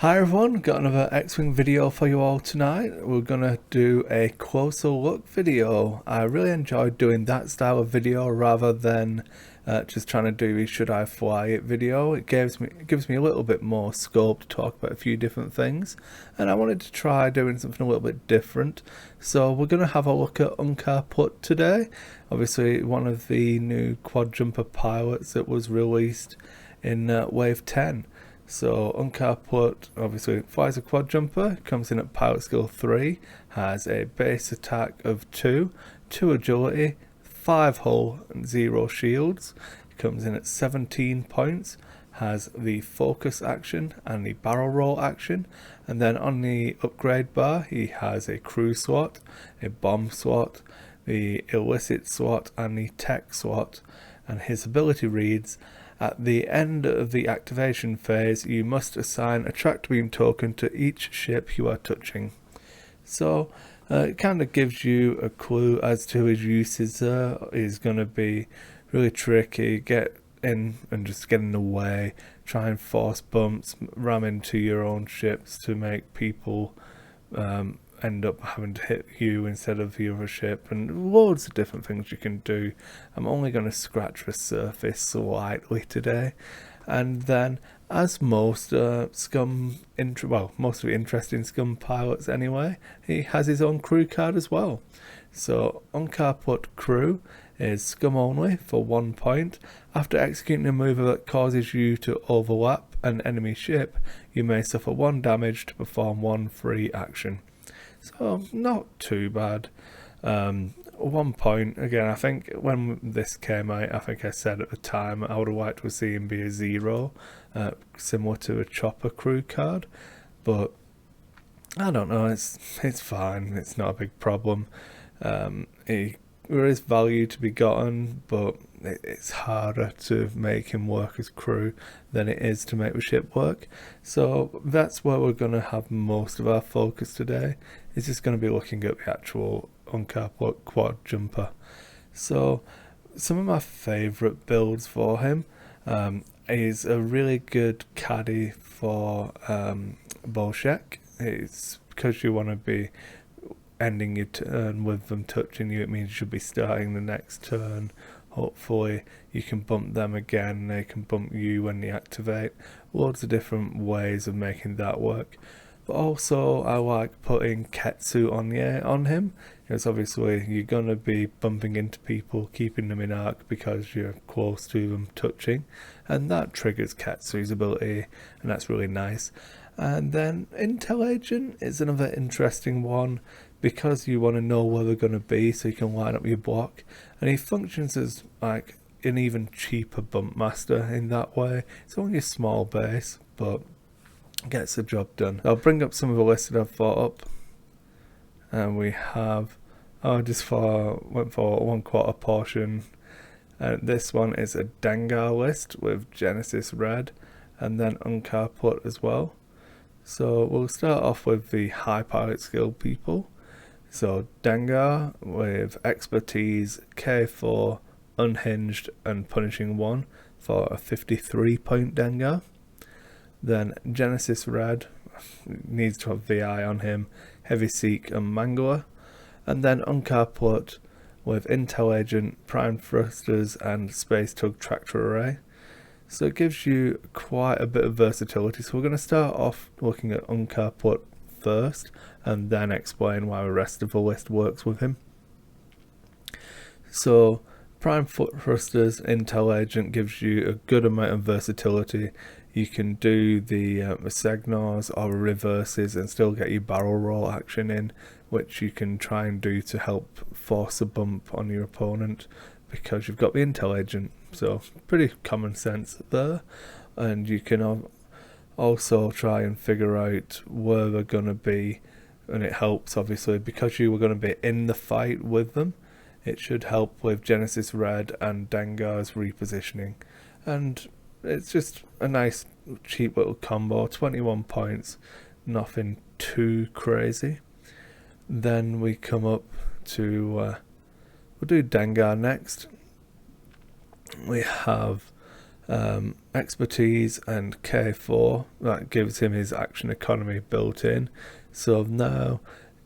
Hi everyone, got another X-Wing video for you all tonight. We're gonna do a closer look video. I really enjoyed doing that style of video rather than just trying to do a should I fly it video. It gives me a little bit more scope to talk about a few different things, and I wanted to try doing something a little bit different. So we're gonna have a look at Unkar Plutt today. Obviously one of the new quad jumper pilots that was released in Wave 10. So Unkar Plutt obviously flies a quad jumper, comes in at pilot skill 3, has a base attack of 2, 2 agility, 5 hull and 0 shields, comes in at 17 points, has the focus action and the barrel roll action, and then on the upgrade bar he has a crew slot, a bomb slot, the illicit slot and the tech slot, and his ability reads: at the end of the activation phase, you must assign a tractor beam token to each ship you are touching. So it kind of gives you a clue as to his uses there. He's going to be really tricky, get in and just get in the way, try and force bumps, ram into your own ships to make people end up having to hit you instead of the other ship, and loads of different things you can do. I'm only going to scratch the surface slightly today, and then as most most of the interesting scum pilots anyway, he has his own crew card as well. So Unkar Plutt crew is scum only for 1 point. After executing a move that causes you to overlap an enemy ship, you may suffer 1 damage to perform 1 free action. So not too bad. 1 point, again, I think when this came out, I think I said at the time I would have liked to see him be a 0, similar to a chopper crew card, but I don't know, it's fine, it's not a big problem. There is value to be gotten, but it's harder to make him work as crew than it is to make the ship work. So that's where we're going to have most of our focus today. It's just going to be looking at the actual Unkar Plutt quad jumper. So some of my favourite builds for him is a really good caddy for Bolshek. It's because you want to be ending your turn with them touching you, it means you should be starting the next turn. Hopefully you can bump them again, they can bump you when they activate. Loads of different ways of making that work. But also I like putting Ketsu on him, because obviously you're going to be bumping into people, keeping them in arc because you're close to them touching, and that triggers Ketsu's ability, and that's really nice. And then Intel Agent is another interesting one, because you want to know where they're going to be so you can line up your block, and he functions as like an even cheaper bump master in that way. It's only a small base, but gets the job done. I'll bring up some of the lists that I've thought up, and we have went for 1/4 portion. This one is a Dengar list with Genesis Red and then Unkar Plutt as well. So we'll start off with the high pilot skill people. So Dengar with expertise, K4, unhinged and punishing 1 for a 53 point Dengar. Then Genesis Red needs to have VI on him, Heavy Seek and Mangler. And then Unkar Plutt with Intel Agent, Prime Thrusters and Space Tug Tractor Array. So it gives you quite a bit of versatility. So we're going to start off looking at Unkar Plutt first, and then explain why the rest of the list works with him. So Prime Thrusters Intel Agent gives you a good amount of versatility. You can do the Segnors or reverses and still get your barrel roll action in, which you can try and do to help force a bump on your opponent because you've got the Intel Agent. So pretty common sense there. And you can also try and figure out where they're going to be, and it helps obviously because you were going to be in the fight with them. It should help with Genesis Red and Dengar's repositioning, and it's just a nice cheap little combo. 21 points, nothing too crazy. Then we come up to we'll do Dengar next. We have expertise and K4, that gives him his action economy built in. So now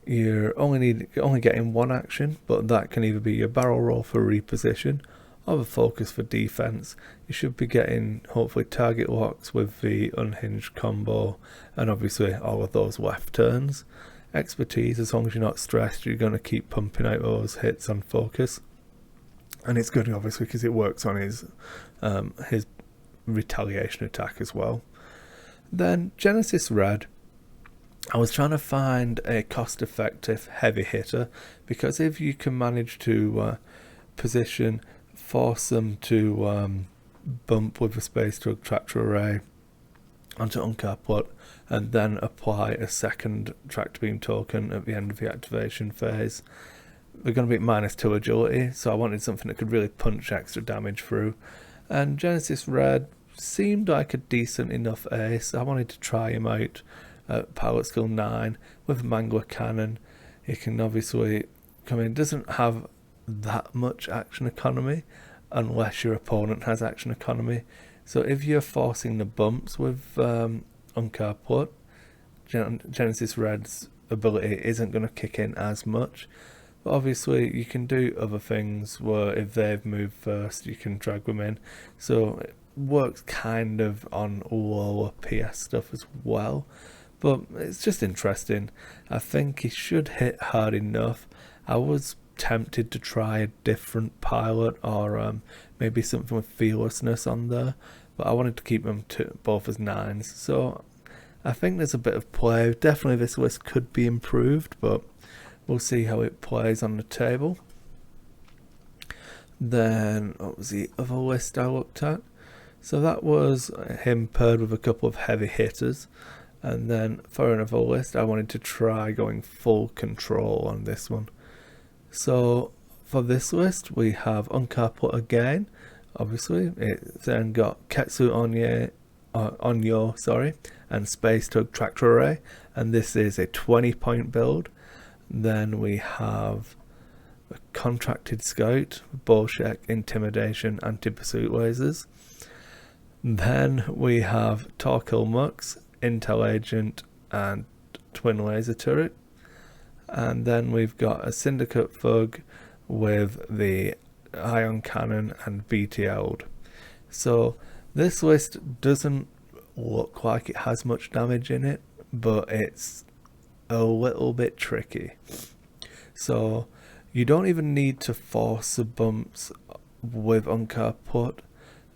you're only getting one action, but that can either be your barrel roll for reposition or the focus for defense. You should be getting hopefully target locks with the unhinged combo, and obviously all of those left turns. Expertise, as long as you're not stressed, you're going to keep pumping out those hits on focus, and it's good obviously because it works on his retaliation attack as well. Then Genesis Red, I was trying to find a cost-effective heavy hitter, because if you can manage to position, force them to bump with a space tug tractor array onto Unkar Plutt, and then apply a second tractor beam token at the end of the activation phase, they're going to be -2 agility, so I wanted something that could really punch extra damage through. And Genesis Red seemed like a decent enough ace. I wanted to try him out at pilot skill 9 with Mangler Cannon. He can obviously come in, doesn't have that much action economy unless your opponent has action economy. So if you're forcing the bumps with Unkar Plutt, Genesis Red's ability isn't going to kick in as much. But obviously you can do other things where if they've moved first, you can drag them in. So it works kind of on lower PS stuff as well. But it's just interesting. I think he should hit hard enough. I was tempted to try a different pilot, or maybe something with fearlessness on there, but I wanted to keep them both as 9s. So I think there's a bit of play. Definitely this list could be improved, but we'll see how it plays on the table. Then what was the other list I looked at? So that was him paired with a couple of heavy hitters. And then for another list, I wanted to try going full control on this one. So for this list, we have Unkar Plutt again. Obviously, it's then got Ketsu Onyo, and Space Tug Tractor Array. And this is a 20-point build. Then we have a Contracted Scout, Bolshek, Intimidation, Anti-Pursuit Lasers. Then we have Torkil Mux, Intel Agent, and Twin Laser Turret. And then we've got a Syndicate Thug with the Ion Cannon and BTL'd. So this list doesn't look like it has much damage in it, but it's a little bit tricky. So you don't even need to force the bumps with Unkar Plutt.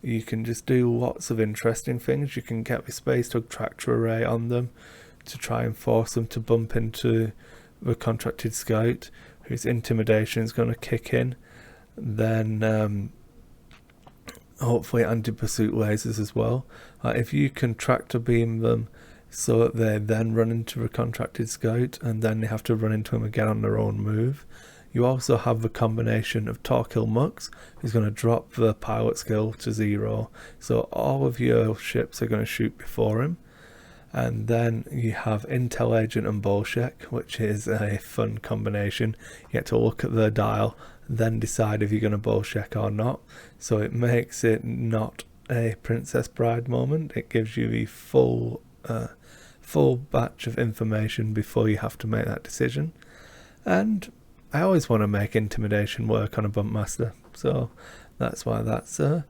You can just do lots of interesting things. You can get the Space Tug Tractor Array on them to try and force them to bump into the Contracted Scout, whose intimidation is going to kick in. Then hopefully anti-pursuit lasers as well. If you can tractor beam them so that they then run into the Contracted Scout and then they have to run into him again on their own move. You also have the combination of Torkil Mux, who's going to drop the pilot skill to 0, so all of your ships are going to shoot before him. And then you have Intel Agent and Bolshek, which is a fun combination. You get to look at the dial, then decide if you're going to Bolshek or not. So it makes it not a Princess Bride moment. It gives you the full batch of information before you have to make that decision. And I always want to make intimidation work on a bump master, so that's why that's there.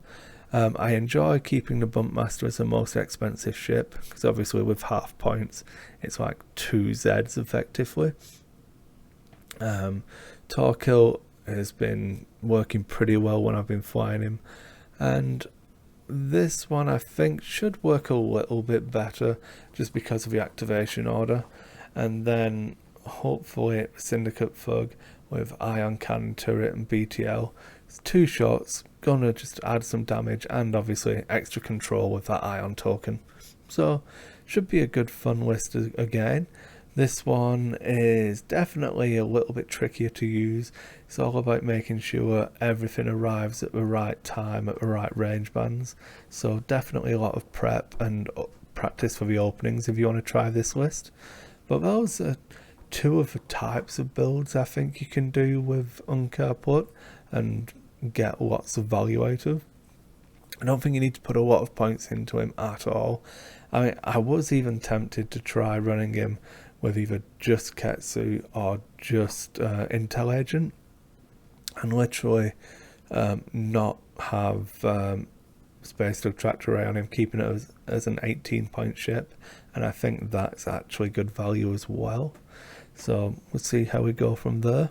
I enjoy keeping the bump master as the most expensive ship, because obviously with half points it's like 2 Zs effectively. Torkil has been working pretty well when I've been flying him, and this one I think should work a little bit better just because of the activation order. And then hopefully Syndicate Thug with Ion Cannon Turret and BTL. It's 2 shots, gonna just add some damage and obviously extra control with that Ion token. So should be a good fun list again. This one is definitely a little bit trickier to use. It's all about making sure everything arrives at the right time at the right range bands. So definitely a lot of prep and practice for the openings if you want to try this list. But those are 2 of the types of builds I think you can do with Unkar Plutt and get lots of value out of. I don't think you need to put a lot of points into him at all. I mean, I was even tempted to try running him with either just Ketsu or just Intel Agent, and literally not have Space Dog Tractor Ray on him, keeping it as an 18-point ship, and I think that's actually good value as well. So we'll see how we go from there.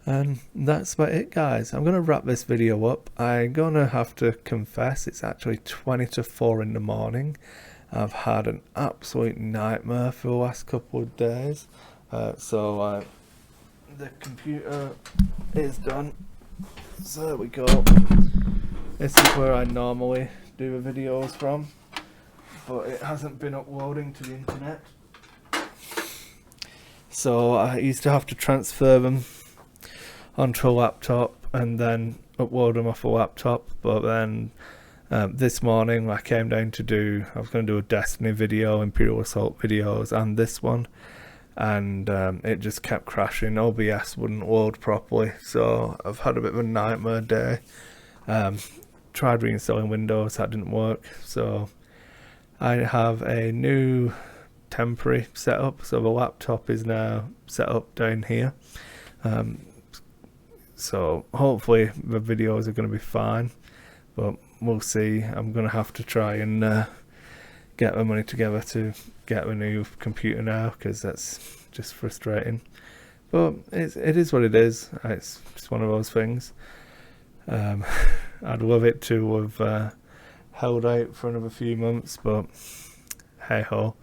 And that's about it, guys. I'm going to wrap this video up. I'm going to have to confess it's actually 20 to 4 in the morning. I've had an absolute nightmare for the last couple of days. So the computer is done. So there we go. This is where I normally do the videos from, but it hasn't been uploading to the internet. So I used to have to transfer them onto a laptop and then upload them off a laptop, but then this morning I came down I was going to do a Destiny video, Imperial Assault videos, and this one, and it just kept crashing. OBS wouldn't load properly, so I've had a bit of a nightmare day. Tried reinstalling Windows, that didn't work, so I have a new temporary setup, so the laptop is now set up down here. So hopefully the videos are going to be fine, but we'll see. I'm going to have to try and get the money together to get a new computer now, because that's just frustrating. But it is what it is. It's just one of those things. I'd love it to have held out for another few months, but hey ho.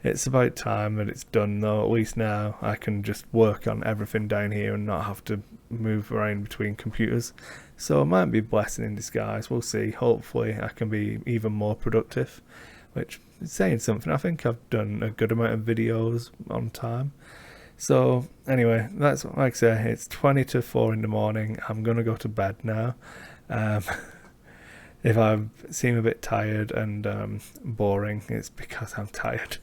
It's about time that it's done though. At least now I can just work on everything down here and not have to move around between computers. So it might be a blessing in disguise. We'll see. Hopefully I can be even more productive, which is saying something. I think I've done a good amount of videos on time. So anyway, that's, like I say, it's 20 to 4 in the morning. I'm going to go to bed now. If I seem a bit tired and boring, it's because I'm tired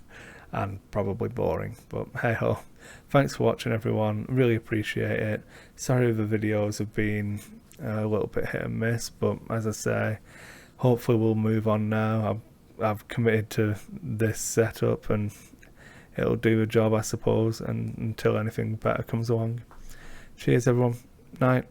and probably boring, but hey ho. Thanks for watching, everyone. Really appreciate it. Sorry if the videos have been a little bit hit and miss, but as I say, hopefully we'll move on now. I've committed to this setup and it'll do the job, I suppose, and until anything better comes along. Cheers, everyone. Night.